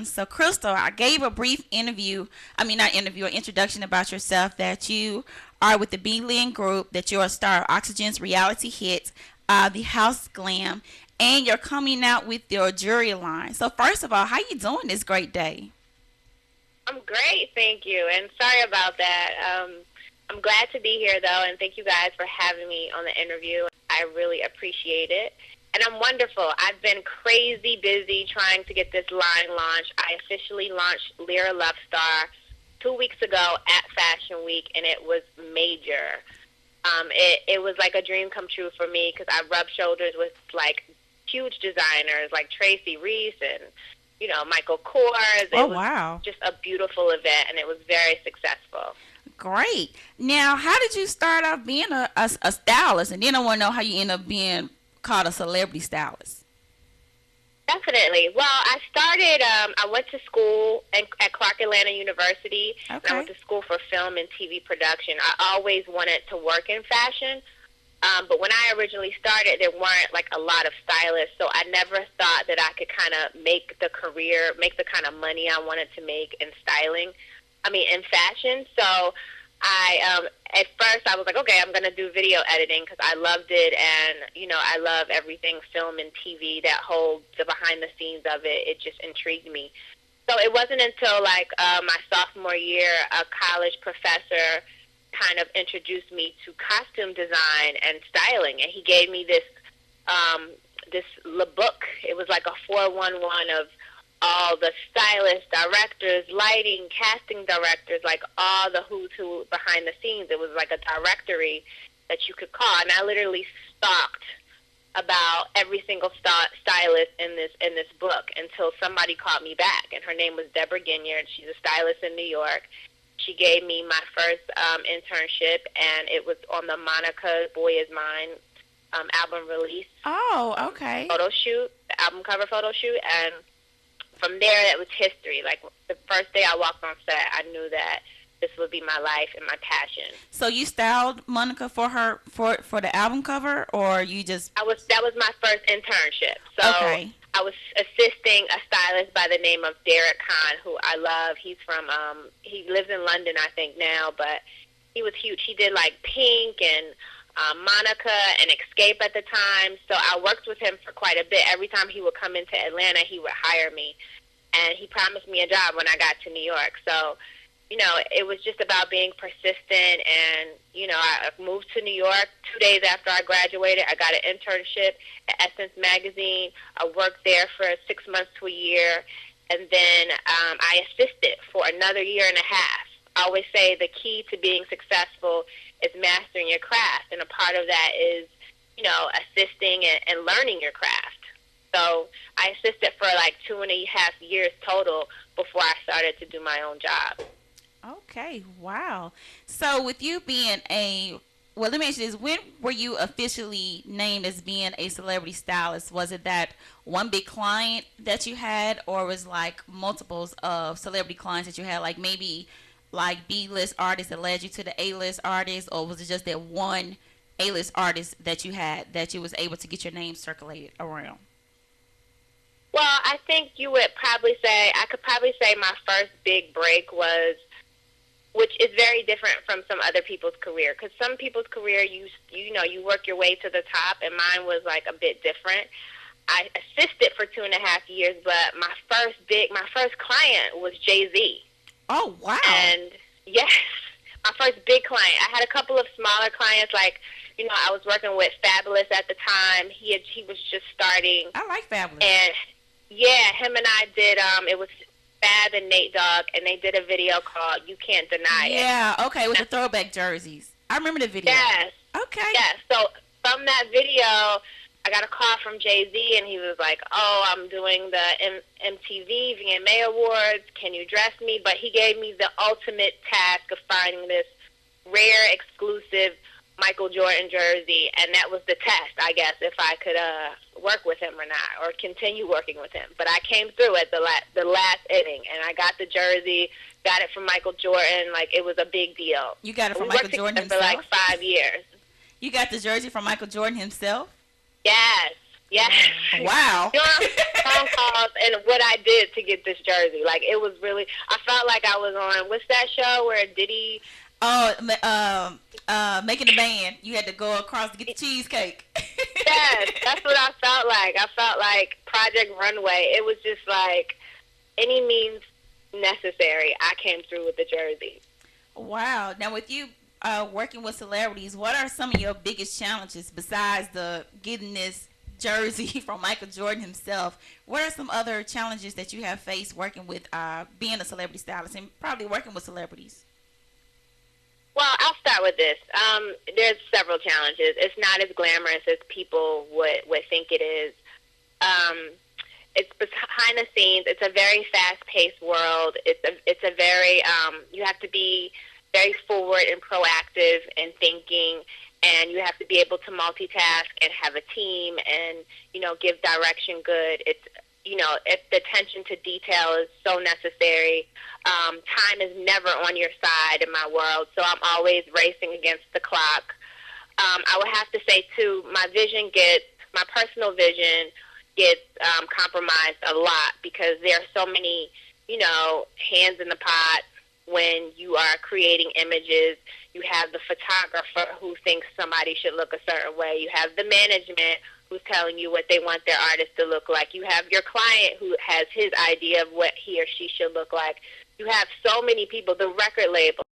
So, Crystal, I gave a brief interview. I mean, not interview, an introduction about yourself. That you are with the B Lynn Group. That you're a star of Oxygen's reality hit, The House Glam, and you're coming out with your jewelry line. So, first of all, how you doing this great day? I'm great, thank you. And sorry about that. I'm glad to be here, though, and thank you guys for having me on the interview. I really appreciate it. And I'm wonderful. I've been crazy busy trying to get this line launched. I officially launched Lyra Love Star 2 weeks ago at Fashion Week, and it was major. It was like a dream come true for me because I rubbed shoulders with, like, huge designers like Tracy Reese and Michael Kors. Oh, It was wow. just a beautiful event, and it was very successful. Great. Now, how did you start off being a stylist? And then I want to know how you end up being called a celebrity stylist. Definitely. Well, I went to school at Clark Atlanta University, and I Okay. went to school for film and TV production. I always wanted to work in fashion, but when I originally started, there weren't like a lot of stylists, so I never thought that I could kind of make the kind of money I wanted to make in styling. I mean, in fashion. So at first I was like, okay, I'm gonna do video editing because I loved it, and I love everything film and TV. The behind the scenes of it, it just intrigued me. So it wasn't until like my sophomore year, a college professor kind of introduced me to costume design and styling, and he gave me this book. It was like a 411 of all the stylists, directors, lighting, casting directors, like all the who's who behind the scenes. It was like a directory that you could call, and I literally stalked about every single stylist in this book until somebody called me back, and her name was Deborah Ginyard. She's a stylist in New York. She gave me my first internship, and it was on the Monica Boy Is Mine album release Oh, okay. photo shoot, the album cover photo shoot, and from there it was history. Like the first day I walked on set, I knew that this would be my life and my passion. So you styled Monica for her for the album cover, or you just That was my first internship. So okay? I was assisting a stylist by the name of Derek Kahn, who I love. He's from he lives in London, I think now, but he was huge. He did like Pink and Monica and Escape at the time. So I worked with him for quite a bit. Every time he would come into Atlanta, he would hire me, and he promised me a job when I got to New York. So it was just about being persistent, and, I moved to New York 2 days after I graduated. I got an internship at Essence Magazine. I worked there for 6 months to a year, and then I assisted for another year and a half. I always say the key to being successful is mastering your craft, and a part of that is, assisting and learning your craft. So I assisted for like 2.5 years total before I started to do my own job. Okay, wow. So with you being well, let me ask you this: when were you officially named as being a celebrity stylist? Was it that one big client that you had, or was like multiples of celebrity clients that you had, like maybe like B-list artists that led you to the A-list artists, or was it just that one A-list artist that you had that you was able to get your name circulated around? Well, I think I could probably say my first big break was, which is very different from some other people's career. Because some people's career, you work your way to the top, and mine was like a bit different. I assisted for 2.5 years, but my first client was Jay-Z. Oh, wow. And yes, my first big client. I had a couple of smaller clients, like, I was working with Fabulous at the time. He was just starting, I like Fabulous. and yeah, him and I did. It was Fab and Nate Dogg, and they did a video called "You Can't Deny It." Yeah, okay, with the throwback jerseys. I remember the video. Yes, Okay. yes. So from that video, I got a call from Jay-Z, and he was like, "Oh, I'm doing the MTV VMA Awards. Can you dress me?" But he gave me the ultimate task of finding this rare, exclusive Michael Jordan jersey, and that was the test, I guess, if I could work with him or not, or continue working with him. But I came through at the last inning, and I got the jersey, got it from Michael Jordan. Like, it was a big deal. You got it from We Michael worked Jordan together himself? for like 5 years. You got the jersey from Michael Jordan himself? Yes. Yes. Wow. Your phone calls and what I did to get this jersey. Like, it was really, I felt like I was on, what's that show where Diddy, Oh, making the band. You had to go across to get the cheesecake. yes, that's what I felt like. I felt like Project Runway. It was just like, any means necessary, I came through with the jersey. Wow. Now, with you working with celebrities, what are some of your biggest challenges besides the getting this jersey from Michael Jordan himself? What are some other challenges that you have faced working with being a celebrity stylist and probably working with celebrities? Well, I'll start with this. There's several challenges. It's not as glamorous as people would think it is. Um, it's behind the scenes. It's a very fast-paced world. It's a very you have to be very forward and proactive in thinking, and you have to be able to multitask and have a team and give direction good. It's if the attention to detail is so necessary. Time is never on your side in my world, so I'm always racing against the clock. I would have to say too, my personal vision gets compromised a lot because there are so many, hands in the pot when you are creating images. You have the photographer who thinks somebody should look a certain way. You have the management who's telling you what they want their artist to look like. You have your client who has his idea of what he or she should look like. You have so many people, the record label.